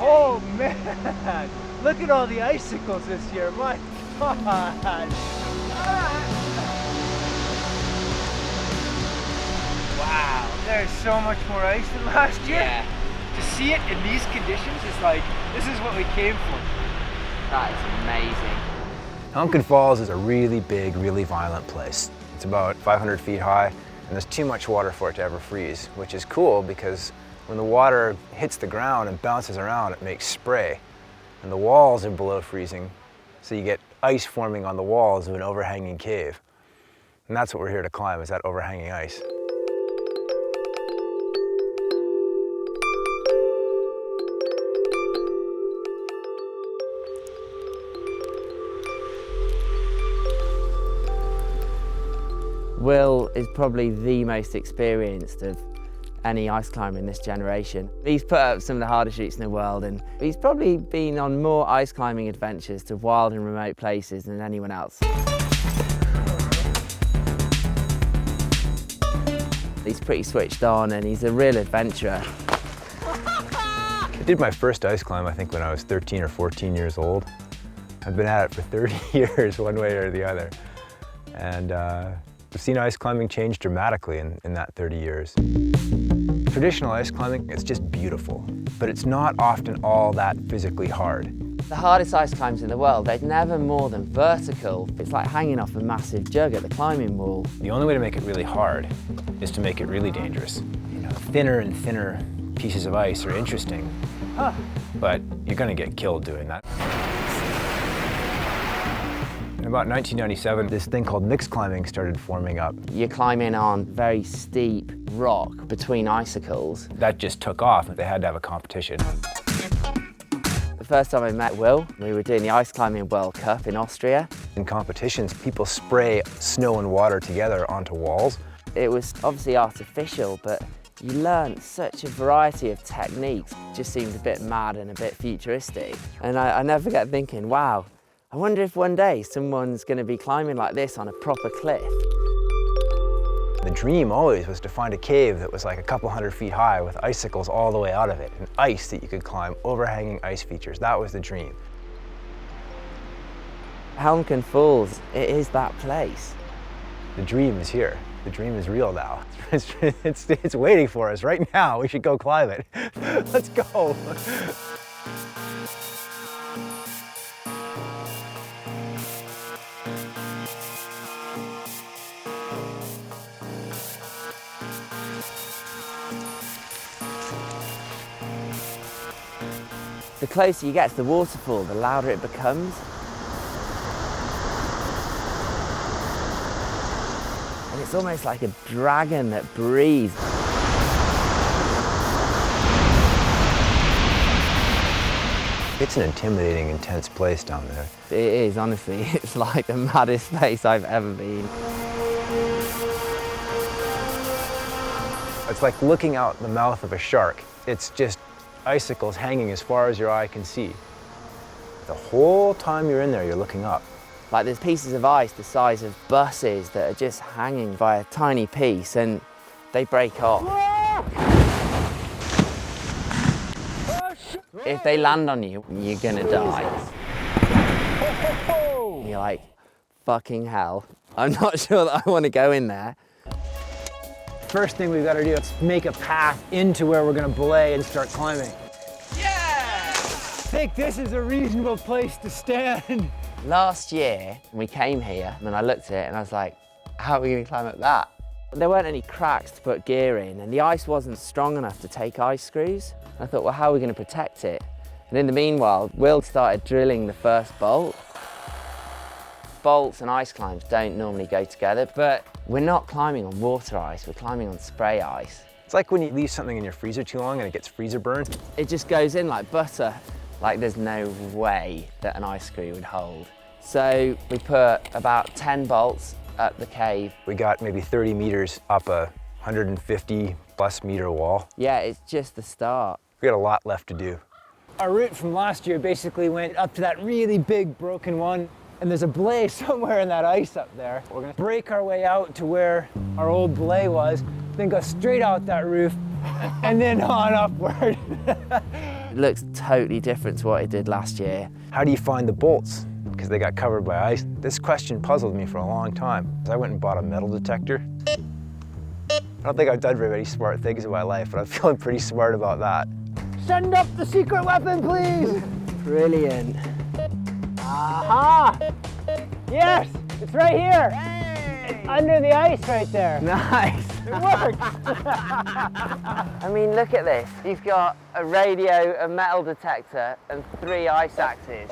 Oh man, look at all the icicles this year, my God. Wow, there's so much more ice than last year. Yeah. To see it in these conditions is like, this is what we came for. That is amazing. Helmcken Falls is a really big, really violent place. It's about 500 feet high, and there's too much water for it to ever freeze, which is cool because when the water hits the ground and bounces around, it makes spray. And the walls are below freezing, so you get ice forming on the walls of an overhanging cave. And that's what we're here to climb, is that overhanging ice. Will is probably the most experienced of any ice climber in this generation. He's put up some of the hardest routes in the world, and he's probably been on more ice climbing adventures to wild and remote places than anyone else. He's pretty switched on and he's a real adventurer. I did my first ice climb, I think, when I was 13 or 14 years old. I've been at it for 30 years, one way or the other. And I've seen ice climbing change dramatically in that 30 years. Traditional ice climbing, it's just beautiful, but it's not often all that physically hard. The hardest ice climbs in the world, they're never more than vertical. It's like hanging off a massive jug at the climbing wall. The only way to make it really hard is to make it really dangerous. You know, thinner and thinner pieces of ice are interesting, but you're gonna get killed doing that. In about 1997, this thing called mixed climbing started forming up. You're climbing on very steep rock between icicles. That just took off, and they had to have a competition. The first time I met Will, we were doing the Ice Climbing World Cup in Austria. In competitions, people spray snow and water together onto walls. It was obviously artificial, but you learned such a variety of techniques. It just seemed a bit mad and a bit futuristic. And I never forget thinking, wow, I wonder if one day someone's going to be climbing like this on a proper cliff. The dream always was to find a cave that was like a couple hundred feet high with icicles all the way out of it, and ice that you could climb, overhanging ice features. That was the dream. Helmcken Falls, it is that place. The dream is here. The dream is real now. It's waiting for us right now. We should go climb it. Let's go. The closer you get to the waterfall, the louder it becomes. And it's almost like a dragon that breathes. It's an intimidating, intense place down there. It is, honestly. It's like the maddest place I've ever been. It's like looking out the mouth of a shark. It's just icicles hanging as far as your eye can see. The whole time you're in there, you're looking up. Like there's pieces of ice the size of buses that are just hanging by a tiny piece, and they break off. If they land on you, you're gonna die. You're like, fucking hell. I'm not sure that I want to go in there. First thing we've got to do is make a path into where we're going to belay and start climbing. Yeah! I think this is a reasonable place to stand. Last year, we came here and I looked at it and I was like, how are we going to climb up that? There weren't any cracks to put gear in, and the ice wasn't strong enough to take ice screws. I thought, well, how are we going to protect it? And in the meanwhile, Will started drilling the first bolt. Bolts and ice climbs don't normally go together, but we're not climbing on water ice, we're climbing on spray ice. It's like when you leave something in your freezer too long and it gets freezer burned. It just goes in like butter. Like there's no way that an ice screw would hold. So we put about 10 bolts up the cave. We got maybe 30 meters up a 150 plus meter wall. Yeah, it's just the start. We got a lot left to do. Our route from last year basically went up to that really big broken one, and there's a belay somewhere in that ice up there. We're gonna break our way out to where our old belay was, then go straight out that roof, and then on upward. It looks totally different to what it did last year. How do you find the bolts? Because they got covered by ice. This question puzzled me for a long time. I went and bought a metal detector. I don't think I've done very many smart things in my life, but I'm feeling pretty smart about that. Send up the secret weapon, please! Brilliant. Aha! Yes, it's right here. It's under the ice right there. Nice. It worked. I mean, look at this. You've got a radio, a metal detector, and 3 ice axes.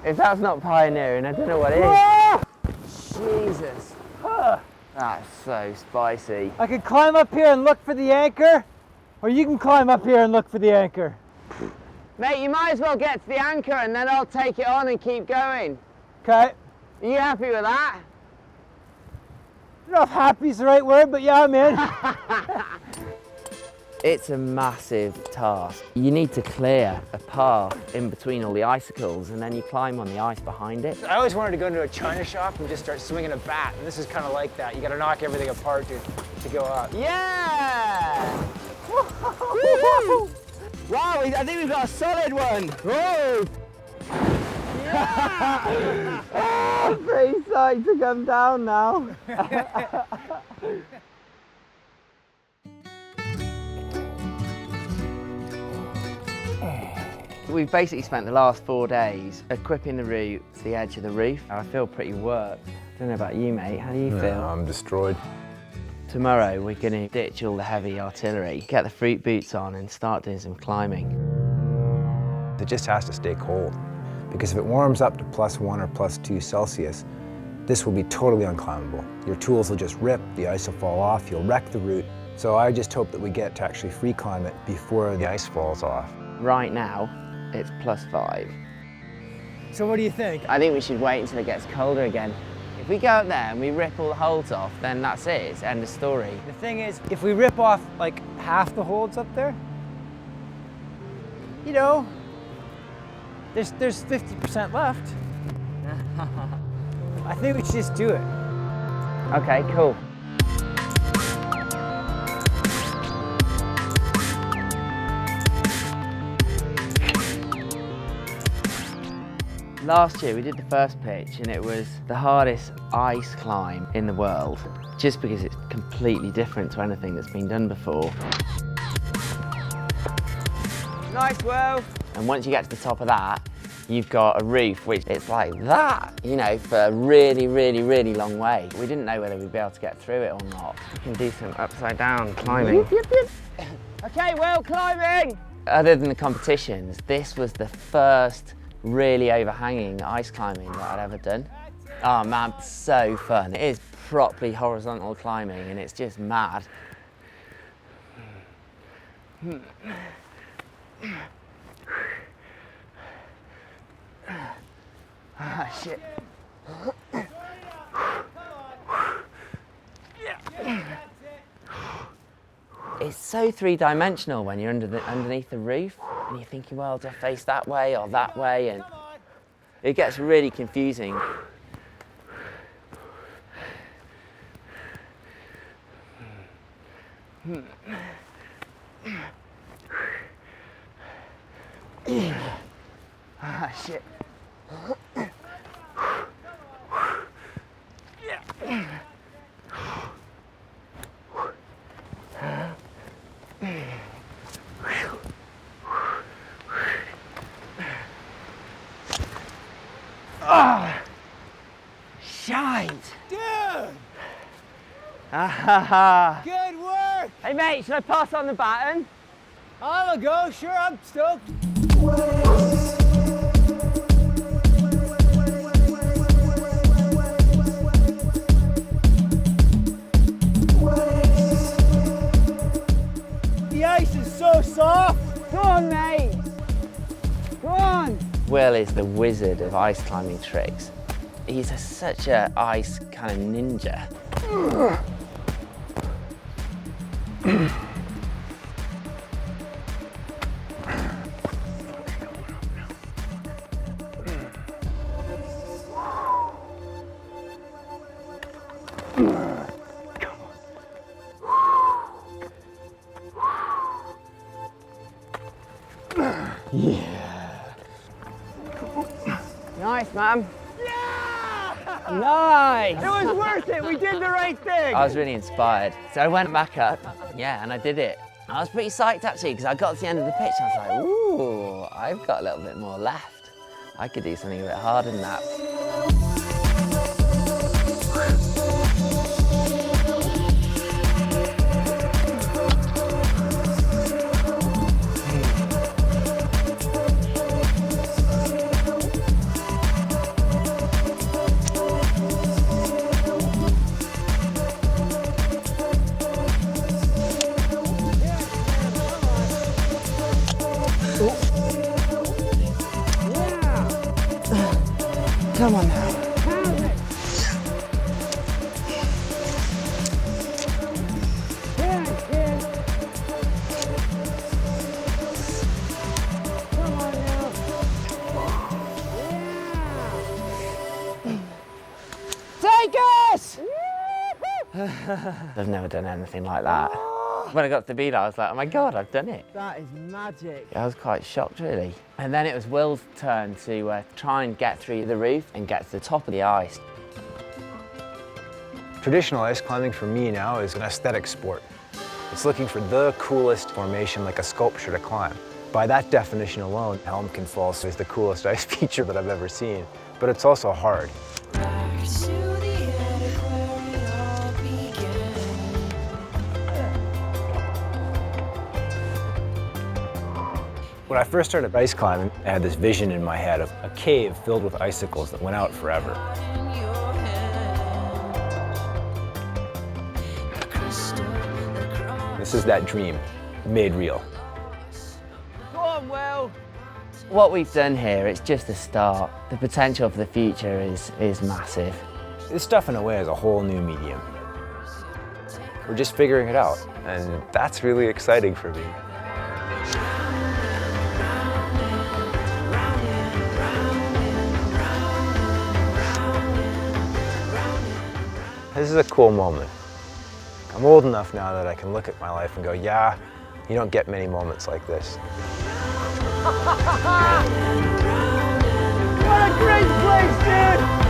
If that's not pioneering, I don't know what is. Ah! Jesus. Huh. That's so spicy. I could climb up here and look for the anchor, or you can climb up here and look for the anchor. Mate, you might as well get to the anchor and then I'll take it on and keep going. Okay. Are you happy with that? I don't know if happy's the right word, but yeah, I'm in. It's a massive task. You need to clear a path in between all the icicles and then you climb on the ice behind it. I always wanted to go into a china shop and just start swinging a bat, and this is kind of like that. You got to knock everything apart to go up. Yeah! Wow, I think we've got a solid one. Whoa! Yeah! Oh, pretty psyched to come down now. We've basically spent the last 4 days equipping the route to the edge of the roof. I feel pretty worked. Don't know about you, mate. How do you feel? I'm destroyed. Tomorrow we're going to ditch all the heavy artillery, get the fruit boots on and start doing some climbing. It just has to stay cold, because if it warms up to +1 or +2 Celsius, this will be totally unclimbable. Your tools will just rip, the ice will fall off, you'll wreck the route. So I just hope that we get to actually free climb it before the ice falls off. Right now, it's +5. So what do you think? I think we should wait until it gets colder again. If we go up there and we rip all the holds off, then that's it, it's end of story. The thing is, if we rip off like half the holds up there, you know, there's 50% left. I think we should just do it. Okay, cool. Last year we did the first pitch and it was the hardest ice climb in the world, just because it's completely different to anything that's been done before. Nice, Will! And once you get to the top of that, you've got a roof which it's like that, you know, for a really, really, really long way. We didn't know whether we'd be able to get through it or not. We can do some upside down climbing. Okay, Will, climbing! Other than the competitions, this was the first really overhanging ice climbing that I'd ever done. Oh man, so fun. It is properly horizontal climbing and it's just mad. Ah, shit. It's so three-dimensional when you're underneath the roof and you're thinking, well, do I face that way or that way? And it gets really confusing. Ah, shit. Ah, shite. Dude! Ah, Good work! hey mate, should I pass on the baton? I'll go, sure, I'm stoked. The ice is so soft. Go on, mate. Go on. Will is the wizard of ice climbing tricks. He's such a ice kind of ninja. Yeah. Nice, man. Nice. It was worth it. We did the right thing. I was really inspired. So I went back up, yeah, and I did it. I was pretty psyched actually, because I got to the end of the pitch and I was like, ooh, I've got a little bit more left. I could do something a bit harder than that. Come on now. Take us! I've never done anything like that. When I got to the beat, I was like, oh my God, I've done it. That is magic. I was quite shocked, really. And then it was Will's turn to try and get through the roof and get to the top of the ice. Traditional ice climbing for me now is an aesthetic sport. It's looking for the coolest formation, like a sculpture, to climb. By that definition alone, Helmcken Falls is the coolest ice feature that I've ever seen, but it's also hard. When I first started ice climbing, I had this vision in my head of a cave filled with icicles that went out forever. This is that dream, made real. Go on, Will. What we've done here, it's just the start. The potential for the future is massive. This stuff, in a way, is a whole new medium. We're just figuring it out, and that's really exciting for me. This is a cool moment. I'm old enough now that I can look at my life and go, yeah, you don't get many moments like this. What a great place, dude!